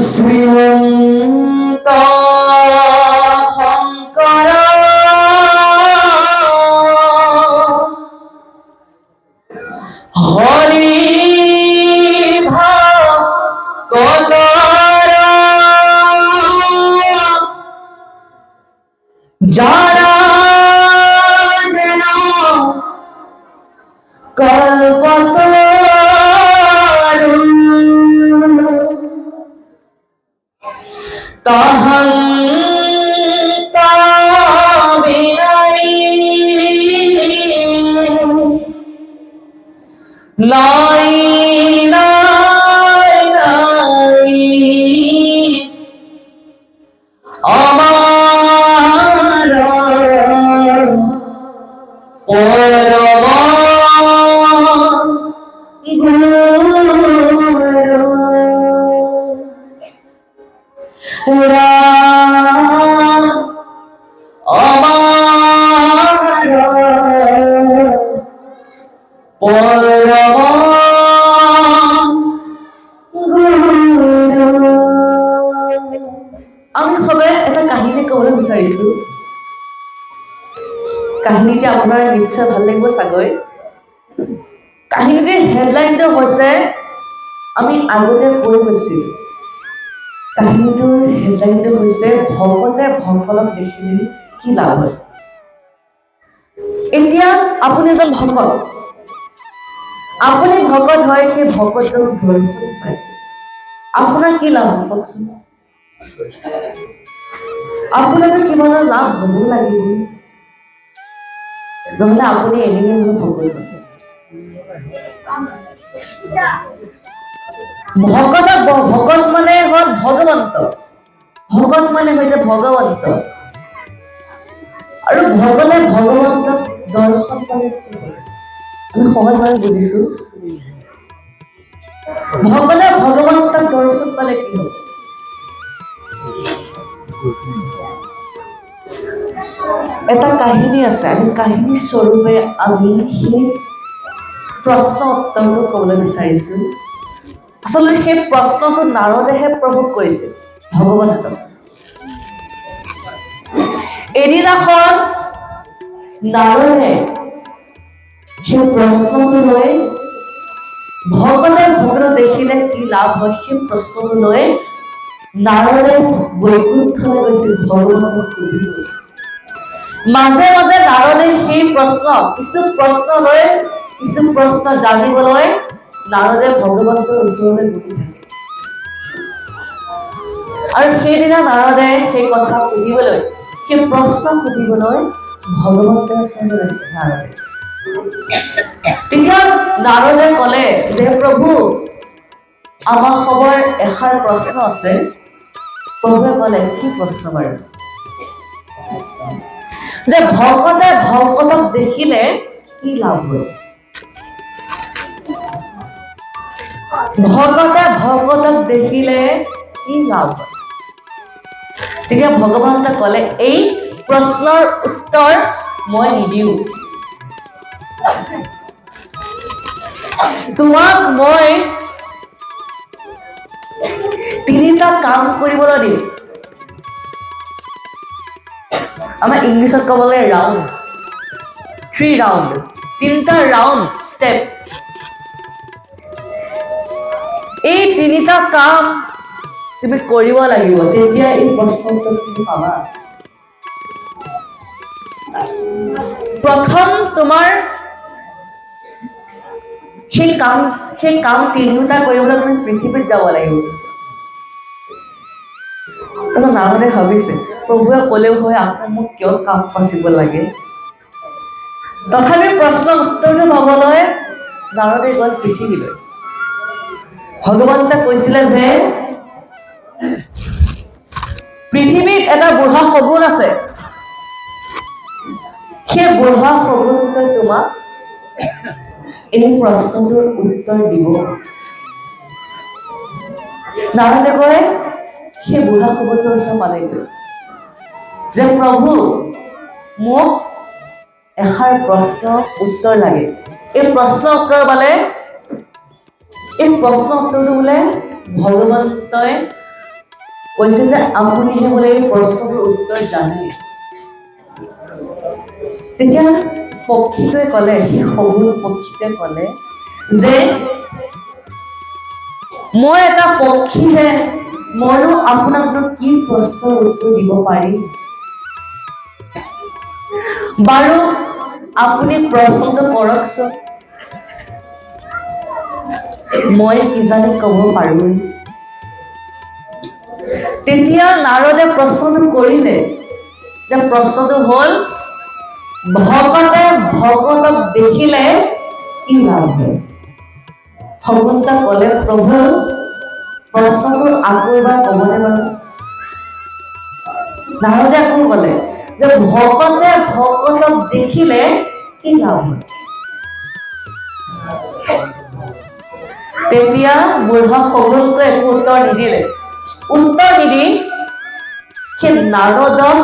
শ্রীমন্ত শঙ্কর হরি ভক্তর যারা যেন কল্পতরু তাহং তাবিনাই নাই নাই নাই আমার পরম গুরু রাম আমার পরম গুরু। আমি সবে এটা কাহিনী ক'বলৈ বিচাৰিছো। কাহিনীটি আপোনাৰ নিশ্চয় ভাল লাগিব চাগৈ। কাহিনীটিৰ হেডলাইনটো হৈছে, আমি আগতে কৈ গৈছিলোঁ, কাহিনীটোৰ হেডলাইনটো হৈছে ভকতে ভকতক দেখিলে কি লাভ হয়। এতিয়া আপুনি এজন ভকত, আপুনি ভকত হয়, সেই ভকতজনক দৰ্শন পাইছে, আপোনাৰ কি লাভ কওকচোন? আপোনাৰতো কিবা এটা লাভ হ'ব লাগিব, নহ'লে আপুনি এনেই ভকত হয়। ভকত মানে হ'ল ভগৱন্ত, ভকত মানে হৈছে ভগৱন্ত, আৰু ভকতে ভগৱন্তক দৰ্শন পালে কি হয়? আমি সহজভাৱে বুজিছো, ভকতে ভগৱন্তক দৰ্শন পালে কি হ'ব? এটা কাহিনী আছে, আমি কাহিনী স্বৰূপে আমি সেই প্ৰশ্ন উত্তৰটো ক'বলৈ বিচাৰিছো। আচলতে সেই প্ৰশ্নটো নাৰদেহে প্ৰভুক কৰিছিল, ভগৱন্তক। এদিনাখন নাৰদে সেই প্ৰশ্নটো লৈ, ভকতে ভকতক দেখিলে কি লাভ হয়, সেই প্ৰশ্নটো লৈ নাৰদে বৈকুণ্ঠলৈ গৈছিল ভগৱানক সুধিবলৈ। মাজে মাজে নাৰদে সেই কিছু প্ৰশ্ন জানিবলৈ নাৰদে ভগৱন্তৰ ওচৰলৈ গৈ থাকে। আৰু সেইদিনা নাৰদে সেই কথা সুধিবলৈ, সেই প্ৰশ্ন সুধিবলৈ ভগৱন্তৰ ওচৰলৈ গৈছে নাৰদে। তেতিয়া নাৰদে ক'লে যে, প্ৰভু, আমাৰ সবৰ এষাৰ প্ৰশ্ন আছে। প্ৰভুৱে ক'লে, কি প্ৰশ্ন বাৰু? যে ভকতে ভকতক দেখিলে কি লাভ হয়? ভকতে ভকতক দেখিলে কি লাভ হয়? তেতিয়া ভগৱন্তে ক'লে, এই প্ৰশ্নৰ উত্তৰ মই নিদিওঁ। তোমাক মই 3টা কাম কৰিবলৈ দিম। আমাৰ ইংলিছত ক'বলৈ ৰাউণ্ড, 3 ৰাউণ্ড, 3টা ৰাউণ্ড ষ্টেপ। এই 3টা কাম তুমি কৰিব লাগিব, তেতিয়া এই প্ৰশ্নটো তুমি পাবা। প্ৰথম তোমাৰ সেই কাম 3টা কৰিবলৈ তুমি পৃথিৱীত যাব লাগিব। নাৰদে ভাবিছে, প্ৰভুৱে ক'লেও হয়, আকৌ মোক কিয় কাম বাচিব লাগে? তথাপি প্ৰশ্নৰ উত্তৰটো পাবলৈ নাৰদে গ'ল পৃথিৱীলৈ। ভগৱন্তে কৈছিলে যে, পৃথিৱীত এটা বুঢ়া সগুণ আছে, সেই বুঢ়া সগুণটোৱে তোমাক এই প্ৰশ্নটোৰ উত্তৰ দিব। নাৰদে কয়, সেই বুঢ়া সগুণটোৰ ওচৰত পালেগৈ যে, প্ৰভু, মোক এষাৰ প্ৰশ্ন উত্তৰ লাগে। এই প্ৰশ্ন উত্তৰ পালে এই প্ৰশ্ন উত্তৰটো বোলে ভগৱন্তই কৈছে যে আপুনিহে বোলে এই প্ৰশ্নটোৰ উত্তৰ জানে। তেতিয়া পক্ষীটোৱে ক'লে, সেই সৰু পক্ষীটোৱে ক'লে যে মই এটা পক্ষীহে, মইনো আপোনাক কি প্ৰশ্নৰ উত্তৰ দিব পাৰিম। বাৰু আপুনি প্ৰশ্নটো কৰকচোন, মই কিজানি ক'ব পাৰোঁ। তেতিয়া নাৰদে প্ৰশ্নটো কৰিলে, যে প্ৰশ্নটো হ'ল ভকতে ভকতক দেখিলে কি লাভ হয়। ভগৱন্তই ক'লে, প্ৰভু প্ৰশ্নটো আকৌ এবাৰ ক'বনে বাৰু? নাৰদে আকৌ ক'লে যে ভকতে ভকতক দেখিলে কি লাভ হয়। তেতিয়া বুঢ়া শগুনটোৱে একো উত্তৰ নিদিলে। উত্তৰ নিদি সেই নাৰদক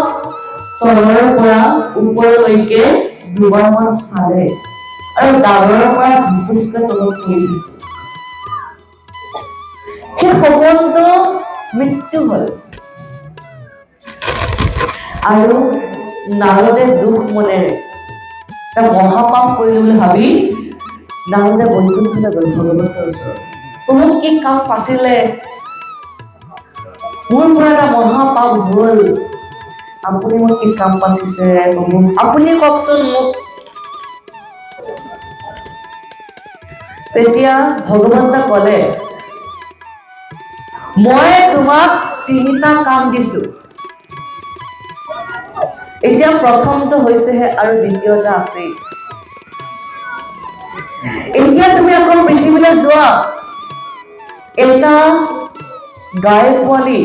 তলৰ পৰা ওপৰলৈকে দুবাৰমান চালে আৰু ডাঙৰৰ পৰা ধুপুচকৈ তলত পৰি থাকিল। সেই শগুনটো মৃত্যু হ'ল। আৰু নাৰদে দুখ মনেৰে এটা মহাপাপ কৰিলো বুলি ভাবি নাৰদে বৈকুণ্ঠলৈ গ'ল ভগৱন্তৰ ওচৰত। প্ৰভু কি কাম পাছিলে, মোৰ পৰা এটা মহাপাপ হ'ল, আপুনি মোক কি কাম পাচিছে প্ৰভু, আপুনি কওকচোন মোক। তেতিয়া ভগৱন্তই ক'লে, মই তোমাক 3টা কাম দিছো। এতিয়া প্ৰথমটো হৈছেহে আৰু দ্বিতীয়টা আছেই। এতিয়া তুমি আকৌ পৃথিৱীলৈ যোৱা, এটা গাই পোৱালি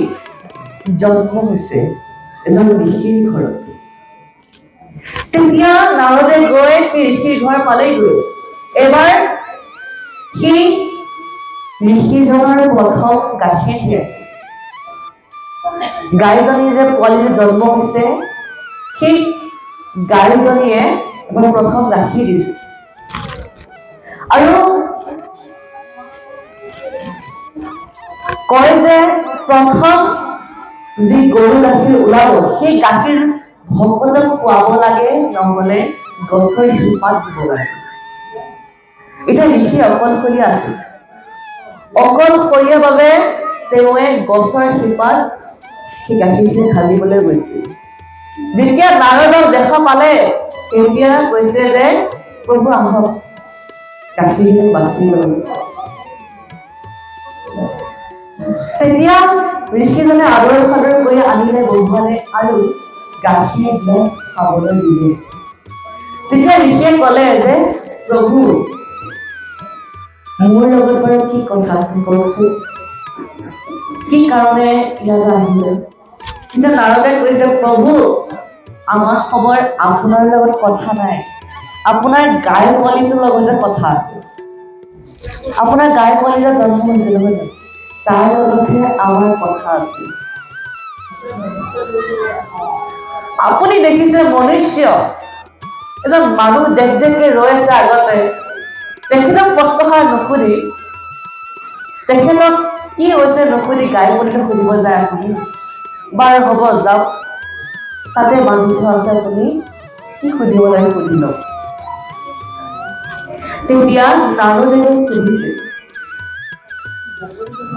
জন্ম হৈছে এজন ঋষিৰ ঘৰত। তেতিয়া নাৰদে গৈ সেই ঋষিৰ ঘৰ পালেগৈ। এবাৰ সেই ঋষিজনৰ প্ৰথম গাখীৰ খীৰাইছে। গাইজনী যে পোৱালিটো জন্ম হৈছে, সেই গাইজনীয়ে এবাৰ প্ৰথম গাখীৰ দিছে। আৰু কয় যে প্ৰথম যি গৰু গাখীৰ ওলাব, সেই গাখীৰ ভকতক খুৱাব লাগে, নহ'লে গছৰ শিপাত দিব লাগে। এতিয়া ঋষি অকলশৰীয়া আছিল। অকলশৰীয়া বাবে তেওঁৱে গছৰ শিপাত সেই গাখীৰখিনি ঢালিবলৈ গৈছিল। যেতিয়া নাৰদক দেখা পালে, তেতিয়া কৈছে যে প্ৰভু আহক, গাখীৰখিনি বাছি ল'ব। তেতিয়া ঋষিজনে আদৰ সাদৰ কৰি আনিলে, বহুৱালে আৰু গাখীৰ গিলাচ খাবলৈ দিলে। তেতিয়া ঋষিয়ে ক'লে যে প্ৰভু মোৰ লগত বাৰু কি কথা আছে কওকচোন, কি কাৰণে ইয়ালৈ আহিলে? কিন্তু নাৰদে কৈছে, প্ৰভু আমাৰ খবৰ আপোনাৰ লগত কথা নাই, আপোনাৰ গাই পোৱালিটোৰ লগতে কথা আছে। আপোনাৰ গাই পোৱালি যে জন্ম হৈছে নহয় জানো, তাৰ লগতহে আমাৰ কথা আছে। আপুনি দেখিছে মনুষ্য এজন মানুহ দেখ দেখকে ৰৈ আছে আগতে, তেখেতক প্ৰশ্নষাৰ নুসুধি, তেখেতক কি হৈছে নুসুধি গাই পোৱালিটো সুধিব যায় আপুনি? বাৰু হ'ব যাওক, তাতে বান্ধি থোৱা আছে, আপুনি কি সুধিব লাগে সুধি লওক। তেতিয়া নাৰদে সুধিছে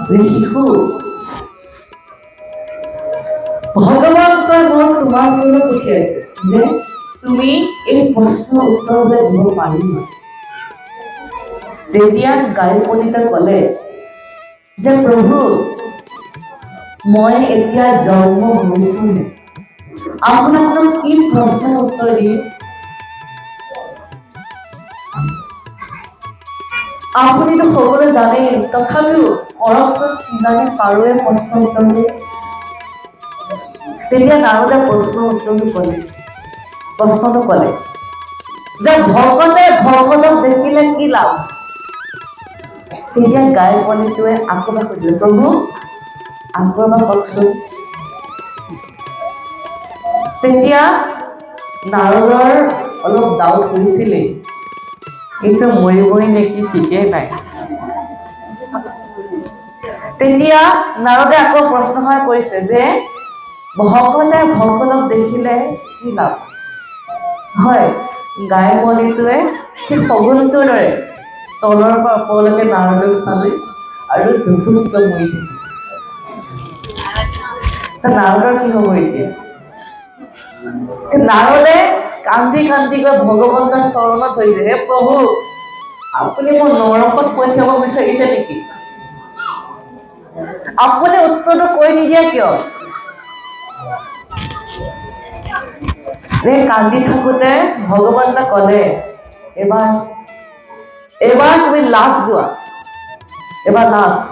যে শিশু ভগৱন্তই মোক তোমাৰ ওচৰলৈ পঠিয়াইছে যে তুমি এই প্ৰশ্নৰ উত্তৰ দিব পাৰিবা। তেতিয়া গাই পোৱালিটোৱে ক'লে যে প্ৰভু মই এতিয়া জন্ম হৈছোহে, আপোনাক কি প্ৰশ্নৰ উত্তৰ দিম? আপুনিতো সকলো জানেই, তথাপিও কৰকচোন, কিজানি পাৰোৱে প্ৰশ্নৰ উত্তৰ দিব। তেতিয়া নাৰদে প্ৰশ্নটো ক'লে যে ভকতে ভকতক দেখিলে কি লাভ? তেতিয়া গাই পোৱালিটোৱে আকৌ এবাৰ সুধিলে, প্ৰভু আকৌ এবাৰ কওকচোন। তেতিয়া নাৰদৰ অলপ ডাউট হৈছিলেই, কিন্তু মৰিবই নেকি ঠিকেই নাই। তেতিয়া নাৰদে আকৌ প্ৰশ্নহাৰ কৰিছে যে ভকতে ভকতক দেখিলে কি লাভ হয় গাই মলিটোৱে সেই সগুনটোৰ দৰে তলৰ পৰা ওপৰলৈকে নাৰদক চালে আৰু দুখুষ্ট মৰি থাকিল নাৰদৰ কি হ'ব এতিয়া নাৰদে কান্দি কান্দি গৈ ভগৱন্তৰ চৰণত হৈছে হে প্ৰভু আপুনি মোৰ নৰকত পঠিয়াব বিচাৰিছে নেকি আপুনি উত্তৰটো কৈ নিদিয়া কিয় কান্দি থাকোতে ভগৱন্তই ক'লে এবাৰ তুমি লাষ্ট যোৱা এবাৰ লাষ্ট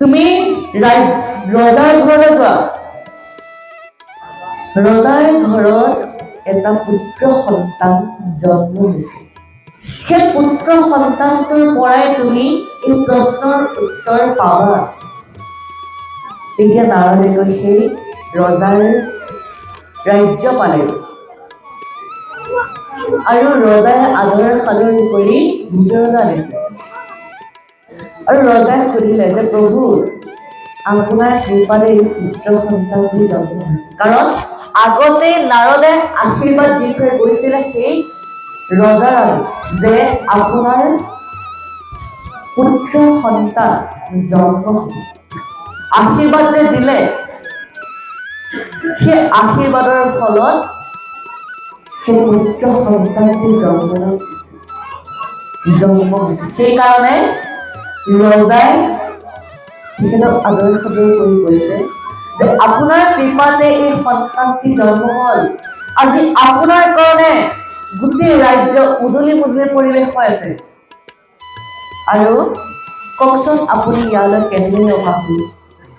তুমি ৰজাৰ ঘৰলৈ যোৱা ৰজাৰ ঘৰত এটা পুত্ৰ সন্তান জন্ম হৈছে সেই পুত্ৰ সন্তানটোৰ পৰাই তুমি এই প্ৰশ্নৰ উত্তৰ পাবা তেতিয়া নাৰদে গৈ সেই ৰজাৰ ৰাজ্য পালে আৰু ৰজাই আদৰ সাদৰ কৰি ভিতৰলৈ আনিছে আৰু ৰজাই সুধিলে যে প্ৰভু আপোনাৰ কৃপাতে এই পুত্ৰ সন্তানটি জন্ম হৈছে কাৰণ আগতে নাৰদে আশীৰ্বাদ দি থৈ গৈছিলে সেই ৰজাৰ যে আপোনাৰ পুত্ৰ সন্তান জন্ম আশীৰ্বাদ যে দিলে সেই আশীৰ্বাদৰ ফলত সেই পুত্ৰ সন্তানটি জন্ম হৈছে সেইকাৰণে ৰজাই তেখেতক আদৰ সাদৰ কৰি কৈছে যে আপোনাৰ কৃপাতে এই সন্তানটি জন্ম হ'ল আজি আপোনাৰ কাৰণে গোটেই ৰাজ্য উদলি মুদলি পৰিৱেশ হৈ আছে আৰু কওকচোন আপুনি ইয়ালৈ কেনেকৈ অহা হ'ল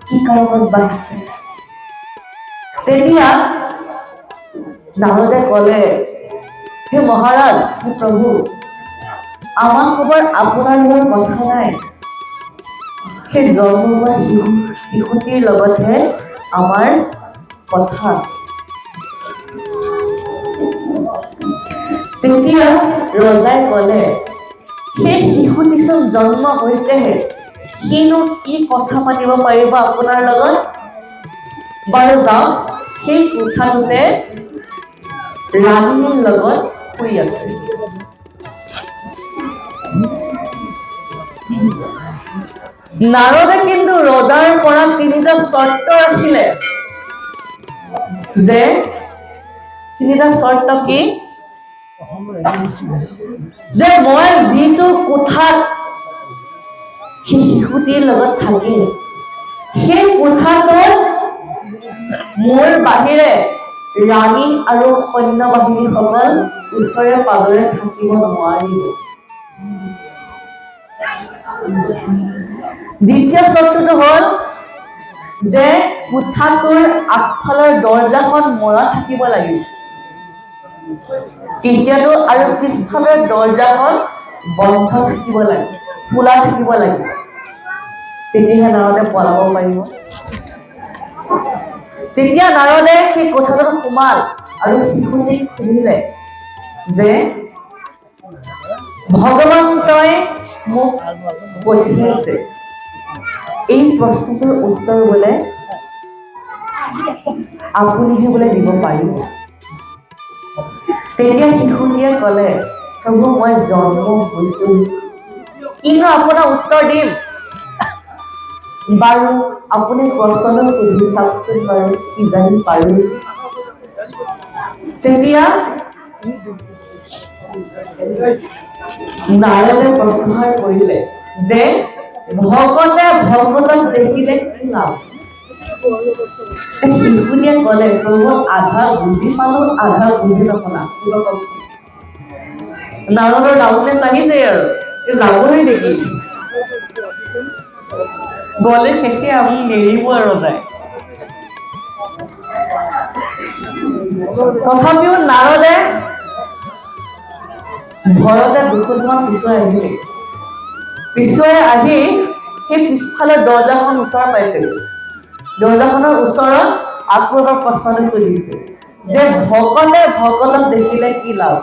কি কাৰণত বাঢ়িছে তেতিয়া নাৰদে ক'লে হে মহাৰাজ হে প্ৰভু আমাৰ খবৰ আপোনাৰ লগত কথা নাই সেই জন্ম হোৱা শিশুটিৰ লগতহে আমাৰ কথা আছে তেতিয়া ৰজাই ক'লে সেই শিশুটিচোন জন্ম হৈছেহে সিনো কি কথা পাতিব পাৰিব আপোনাৰ লগত বাৰু যাওক সেই কোঠাটোতে ৰাণীৰ লগত শুই আছে নাৰদে কিন্তু ৰজাৰ পৰা তিনিটা চৰ্ত ৰাখিলে যে তিনিটা চৰ্ত কি যে মই যিটো কোঠাত শিশুটিৰ লগত থাকিম সেই কোঠাটোত মোৰ বাহিৰে ৰাণী আৰু সৈন্য বাহিনীসকল ওচৰে পাজৰে থাকিব নোৱাৰিব দ্বিতীয় চৰ্তটো হ'ল যে কোঠাটোৰ আগফালৰ দৰ্জাখন মৰা থাকিব লাগিব তৃতীয়টো আৰু পিছফালৰ দৰ্জাখন বন্ধ থাকিব লাগিব খোলা থাকিব লাগিব তেতিয়াহে নাৰদে পলাব পাৰিব তেতিয়া নাৰদে সেই কোঠাটোত সোমাল আৰু শিশুটিক সুধিলে যে ভগৱন্তই মোক পঠিয়াইছে এই প্ৰশ্নটোৰ উত্তৰ বোলে আপুনিহে বোলে দিব পাৰিব তেতিয়া শিশুটিয়ে ক'লে প্ৰভু মই জন্ম হৈছো কিন্তু আপোনাৰ উত্তৰ দিম বাৰু আপুনি প্ৰশ্ন সুধি চাওকচোন বাৰু কি জানি পাৰো তেতিয়া নাৰদে প্ৰশ্নহাৰ কৰিলে যে ভকতে ভকতক দেখিলে কি লাভ শিশুটিয়ে ক'লে প্ৰভু আধা বুজি পালো আধা বুজি নপলা নাৰদৰ ডাউটনেছ আহিছে আৰু যাবই নেকি বলে শেষে আমি নেৰিব আৰু নাই তথাপিও নাৰদে ঘৰতে দুখোজমান পিছুৱাই আহি সেই পিছফালে দৰ্জাখন ওচৰ পাইছিল দৰ্জাখনৰ ওচৰত আকৌ এবাৰ প্ৰশ্ন সুধিছে যে ভকতে ভকতক দেখিলে কি লাভ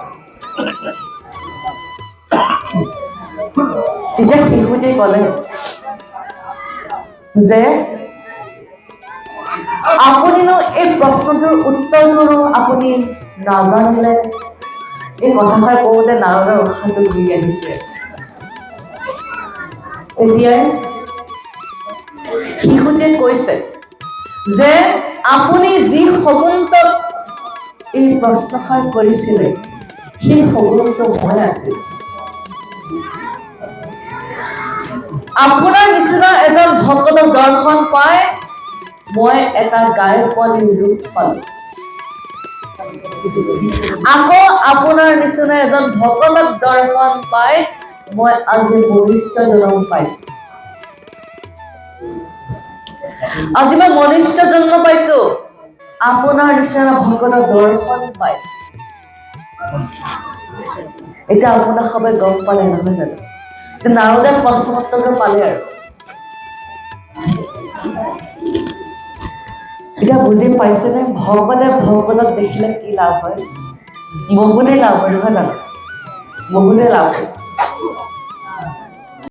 তেতিয়া শিশুটি ক'লে যে আপুনিনো এই প্ৰশ্নটোৰ উত্তৰটো আপুনি নাজানিলে এই কথাষাৰ কওঁতে নাৰদৰ উশাহটো ঘূৰি আহিছে তেতিয়াই শিশুটিয়ে কৈছে যে আপুনি যি সগুন্তক এই প্ৰশ্নষাৰ কৰিছিলে সেই সগুন্ত মই আছিল আপোনাৰ নিচিনা এজন ভকতক দৰ্শন পাই মই এটা গায়ক পোৱালিৰ ৰূপ পালো আকৌ আপোনাৰ নিচিনা এজন ভকতক দৰ্শন পাই মই আজি মনুষ্য জন্ম পাইছো আজি মই মনুষ্য জন্ম পাইছো আপোনাৰ নিচিনা ভকতক দৰ্শন পাই এটা আপোনাৰ সবাই গম পালে নহয় জানো নাৰদে প্ৰশ্নোত্তৰটো পালে আৰু এতিয়া বুজি পাইছেনে ভকতে ভকতক দেখিলে কি লাভ হয় বহুতে লাভ হয় নহয় জানো বহুতে লাভ হয়